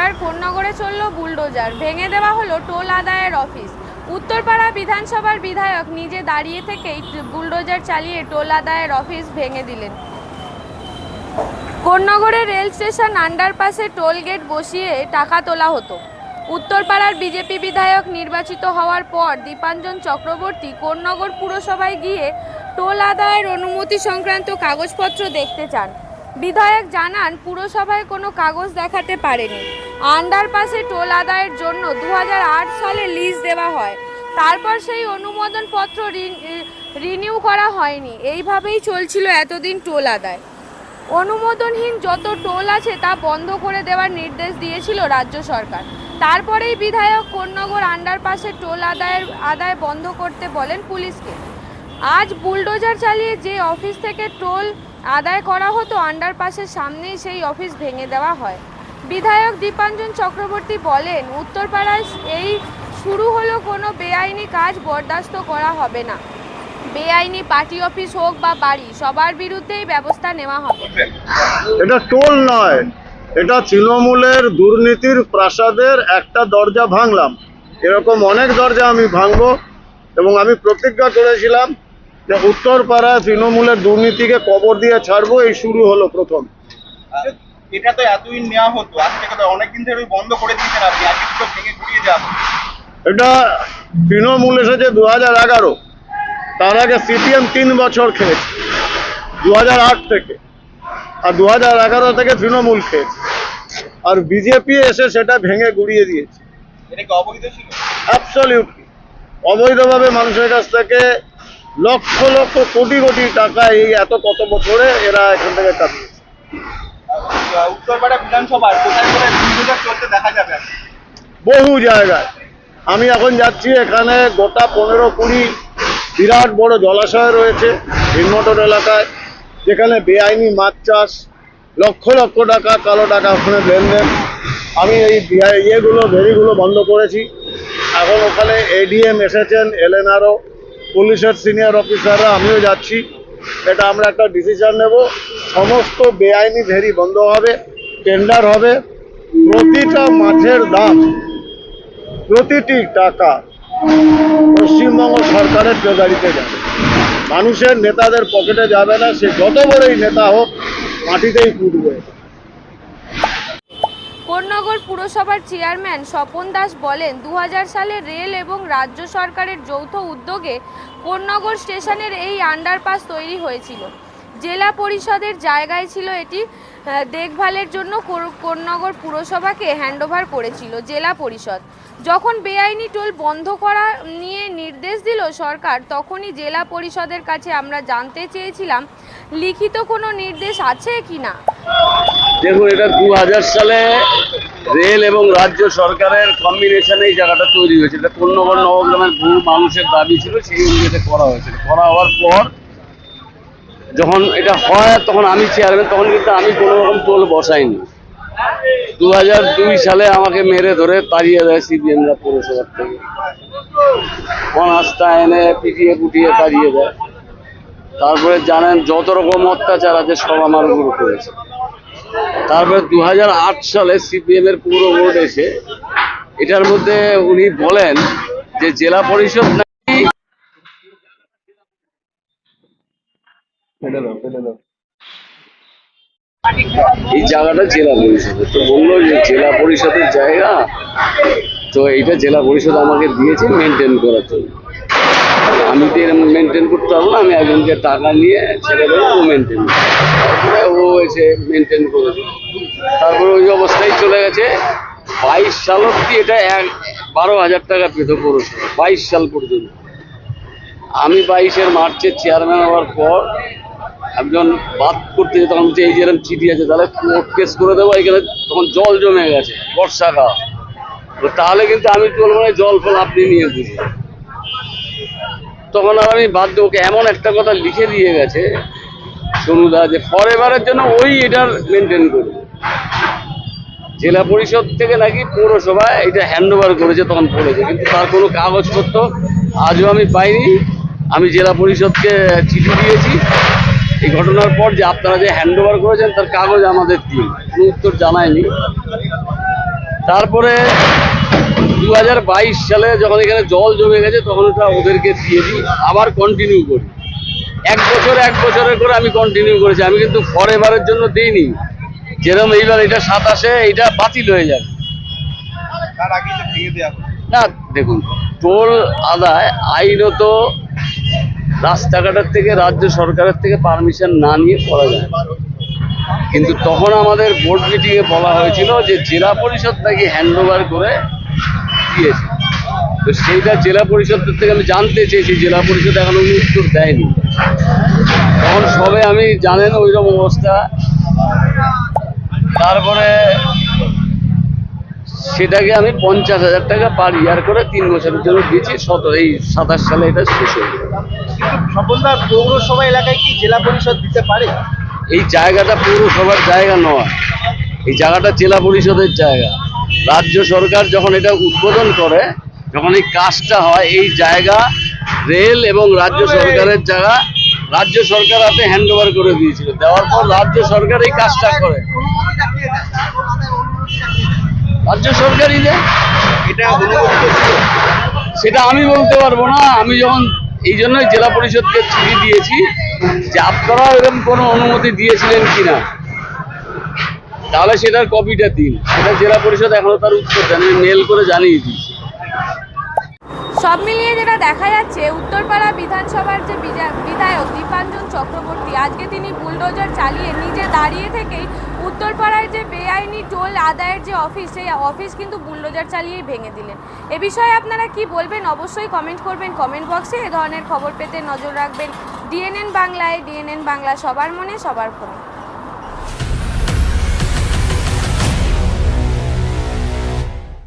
এবার কোন্নগরে চলল বুলডোজার, ভেঙে দেওয়া হলো টোল আদায়ের অফিস। উত্তরপাড়া বিধানসভার বিধায়ক নিজে দাঁড়িয়ে থেকেই বুলডোজার চালিয়ে টোল আদায়ের অফিস ভেঙে দিলেন। কোন্নগরে রেল স্টেশন আন্ডারপাসে টোল গেট বসিয়ে টাকা তোলা হতো। উত্তরপাড়ার বিজেপি বিধায়ক নির্বাচিত হওয়ার পর দীপাঞ্জন চক্রবর্তী কোন্নগর পুরসভায় গিয়ে টোল আদায়ের অনুমতি সংক্রান্ত কাগজপত্র দেখতে চান। বিধায়ক জানান, পুরসভায় কোনো কাগজ দেখাতে পারেনি। আন্ডারপাসে টোল আদায়ের জন্য 2008 সালে লিজ দেওয়া হয়, তারপর সেই অনুমোদনপত্র রিনিউ করা হয়নি। এইভাবেই চলছিল এতদিন টোল আদায়। অনুমোদনহীন যত টোল আছে তা বন্ধ করে দেওয়ার নির্দেশ দিয়েছিল রাজ্য সরকার। তারপরেই বিধায়ক কোন্নগর আন্ডারপাসে টোল আদায় বন্ধ করতে বলেন পুলিশকে। আজ বুলডোজার চালিয়ে যে অফিস থেকে টোল আদায় করা হতো, আন্ডারপাসের সামনেই সেই অফিস ভেঙে দেওয়া হয়। বিধায়ক দীপাঞ্জন চক্রবর্তী বলেন, উত্তরপাড়ায় এই শুরু হলো, কোনো বেআইনি কাজ বরদাস্ত করা হবে না। বেআইনি পার্টি অফিস হোক বা বাড়ি, সবার বিরুদ্ধেই ব্যবস্থা নেওয়া হবে। এটা টোল নয়, এটা তৃণমূলের দুর্নীতির প্রাসাদের একটা দরজা ভাঙলাম। এরকম অনেক দরজা আমি ভাঙবো এবং আমি প্রতিজ্ঞা করেছিলাম যে উত্তরপাড়া তৃণমূলের দুর্নীতিকে কবর দিয়ে ছাড়বো। এই শুরু হলো প্রথম। এটা তো এতদিন নেওয়া হতো, আজ থেকে তো অনেকদিন ধরে বন্ধ করে দিয়েছেন আপনি, আজকে তো ভেঙে ঘুরিয়ে যাবে। এটা তৃণমূল এসেছে 2011, তার আগে সিপিএম 3 বছর খেয়েছে 2008 থেকে, আর 2011 থেকে তৃণমূল খেয়েছে, আর বিজেপি এসে সেটা ভেঙে গুড়িয়ে দিয়েছে। এটা কি অবৈধ ছিল? অ্যাবসলিউটলি অবৈধভাবে মানুষের কাছ থেকে লক্ষ লক্ষ কোটি কোটি টাকা এই কত বছরে এরা এখান থেকে কাটিয়েছে। উত্তরপাড়া বিধানসভার কোথায় কোথায় বুলডোজার চলতে দেখা যাবে? বহু জায়গায় আমি এখন যাচ্ছি, এখানে গোটা 15-20 বিরাট বড় জলাশয় রয়েছে হিন্দমোটর এলাকায়, যেখানে বেআইনি মাছ চাষ, লক্ষ লক্ষ টাকা কালো টাকা ওখানে লেনদেন। আমি এই ভেরিগুলো বন্ধ করেছি। এখন ওখানে এডিএম এসেছেন, এলএনআরও, পুলিশের সিনিয়র অফিসাররা, আমিও যাচ্ছি। এটা আমরা একটা ডিসিশন নেব, সমস্ত বেআইনি ভেরি বন্ধ হবে, টেন্ডার হবে, প্রতিটা মাছের দাম, প্রতিটি টাকা পশ্চিমবঙ্গ সরকারের ট্রেজারিতে যাবে, মানুষের নেতাদের পকেটে যাবে না। সে যত বড়ই নেতা হোক, মাটিতেই পুঁতবে। কোন্নগর পুরসভার চেয়ারম্যান স্বপন দাস বলেন, 2000 সালে রেল এবং রাজ্য সরকারের যৌথ উদ্যোগে কোন্নগর স্টেশনের এই আন্ডারপাস তৈরি হয়েছিল। জেলা পরিষদের জায়গায় ছিল এটি, দেখভালের জন্য কোন্নগর পুরসভাকে হ্যান্ডওভার করেছিল জেলা পরিষদ। যখন বেআইনি টোল বন্ধ করা নিয়ে নির্দেশ দিল সরকার, তখনই জেলা পরিষদের কাছে আমরা জানতে চেয়েছিলাম লিখিত কোনো নির্দেশ আছে কি না। দেখুন, এটা 2000 সালে রেল এবং রাজ্য সরকারের কম্বিনেশনে এই জায়গাটা তৈরি হয়েছিল। এটা কোন্নগর নবগ্রামের বহু মানুষের দাবি ছিল, সেই অনুযায়ী করা হয়েছিল। করা হওয়ার পর যখন এটা হয়, তখন আমি চেয়ারম্যান, তখন কিন্তু আমি কোনো রকম টোল বসাইনি। 2002 সালে আমাকে মেরে ধরে তাড়িয়ে দেয় সিপিএমরা পৌরসভার থেকে, অনাস্থা এনে পিটিয়ে পুটিয়ে তাড়িয়ে দেয়। তারপরে জানেন যত রকম অত্যাচার আছে সব আমার উপর করেছে। তারপরে 2008 সালে সিপিএম এর পুরো বোর্ড এসে এটার মধ্যে উনি বলেন যে জেলা পরিষদ নাকি এই জায়গাটা জেলা পরিষদের, তো বললো যে জেলা পরিষদের জায়গা, তো এইটা জেলা পরিষদ আমাকে দিয়েছে মেনটেন করার জন্য। আমি তো এরকম মেনটেন করতে পারবো না, আমি একজনকে টাকা নিয়ে ছেড়ে দেবো, ও মেনটেন করে। তারপরে ও এসে মেনটেন করেছে, তারপরে ওই অবস্থায় চলে গেছে। 22 সাল অব্দি এটা 12,000 টাকা পেত পৌরসভা, 22 সাল পর্যন্ত। আমি 22 মার্চের চেয়ারম্যান হওয়ার পর একজন বাদ করতে যেত, তখন এই যেরকম চিঠি আছে, তাহলে কোর্ট কেস করে দেবো। এখানে তখন জল জমে গেছে, বর্ষাকাল, তাহলে কিন্তু আমি বলবো না জল ফল আপনি নিয়ে বুঝবেন। তখন আর আমি বাধ্য, ওকে এমন একটা কথা লিখে দিয়ে গেছে সোনুদা, যে ফরএভারের জন্য ওই এটার মেনটেন করবে। জেলা পরিষদ থেকে নাকি পৌরসভা এটা হ্যান্ডওভার করেছে তখন বলেছে, কিন্তু তার কোনো কাগজপত্র আজও আমি পাইনি। আমি জেলা পরিষদকে চিঠি দিয়েছি এই ঘটনার পর, যে আপনারা যে হ্যান্ডওভার করেছেন তার কাগজ আমাদের দিন, কোনো উত্তর জানায়নি। তারপরে 2022 সালে যখন এখানে জল জমে গেছে তখন ওটা ওদেরকে দিয়ে দিই, আবার কন্টিনিউ করি। এক বছরের করে আমি কন্টিনিউ করেছি। আমি কিন্তু ফরএভারের জন্য দিইনি, যেরকম এইবার এটা 27-এ এটা বাতিল হয়ে যাবে। তার আগেই তো ভেঙে দেওয়া হলো। না দেখুন, টোল আদায় আইনত রাস্তাঘাটের থেকে রাজ্য সরকারের থেকে পারমিশন না নিয়ে করা যায়, কিন্তু তখন আমাদের বোর্ড মিটিংয়ে বলা হয়েছিল যে জেলা পরিষদ নাকি হ্যান্ড ওভার করে দিয়েছে। তো সেইটা জেলা পরিষদের থেকে আমি জানতে চেয়েছি, জেলা পরিষদ এখনো উত্তর দেয়নি। তখন সবে আমি জানেন ওইরকম অবস্থা। তারপরে সেটাকে আমি 50,000 টাকা পার ইয়ার করে 3 বছরের জন্য দিয়েছি। এই 27 সালে এটা শেষ হয়ে গেল। কিন্তু স্বপনদা, পৌরসভা এলাকায় কি জেলা পরিষদ দিতে পারে? এই জায়গাটা পৌরসভার জায়গা নয়, এই জায়গাটা জেলা পরিষদের জায়গা। রাজ্য সরকার যখন এটা উদ্বোধন করে, যখন এই কাজটা হয়, এই জায়গা রেল এবং রাজ্য সরকারের জায়গা, রাজ্য সরকার হাতে হ্যান্ড ওভার করে দিয়েছিল। দেওয়ার পর রাজ্য সরকার এই কাজটা করে, রাজ্য সরকারই দেয়। এটা অনুমোদিত ছিল? সেটা আমি বলতে পারবো না। আমি যখন এই জন্যই জেলা পরিষদকে চিঠি দিয়েছি যে আপনারা এরকম কোনো অনুমতি দিয়েছিলেন কিনা, তাহলে সেটার কপিটা দিন। সেটা জেলা পরিষদ এখনো তার উত্তর দেন, আমি মেল করে জানিয়ে দিয়েছি। সব মিলিয়ে যেটা দেখা যাচ্ছে, উত্তরপাড়া বিধানসভার যে বিধায়ক দীপাঞ্জন চক্রবর্তী, আজকে তিনি বুলডোজার চালিয়ে নিজে দাঁড়িয়ে থেকেই উত্তরপাড়ায় যে বেআইনি টোল আদায়ের যে অফিস, সেই অফিস কিন্তু বুলডোজার চালিয়েই ভেঙে দিলেন। এ বিষয়ে আপনারা কি বলবেন অবশ্যই কমেন্ট করবেন কমেন্ট বক্সে। এ ধরনের খবর পেতে নজর রাখবেন ডিএনএন বাংলায়। ডিএনএন বাংলা, সবার মনে সবার ফোনে।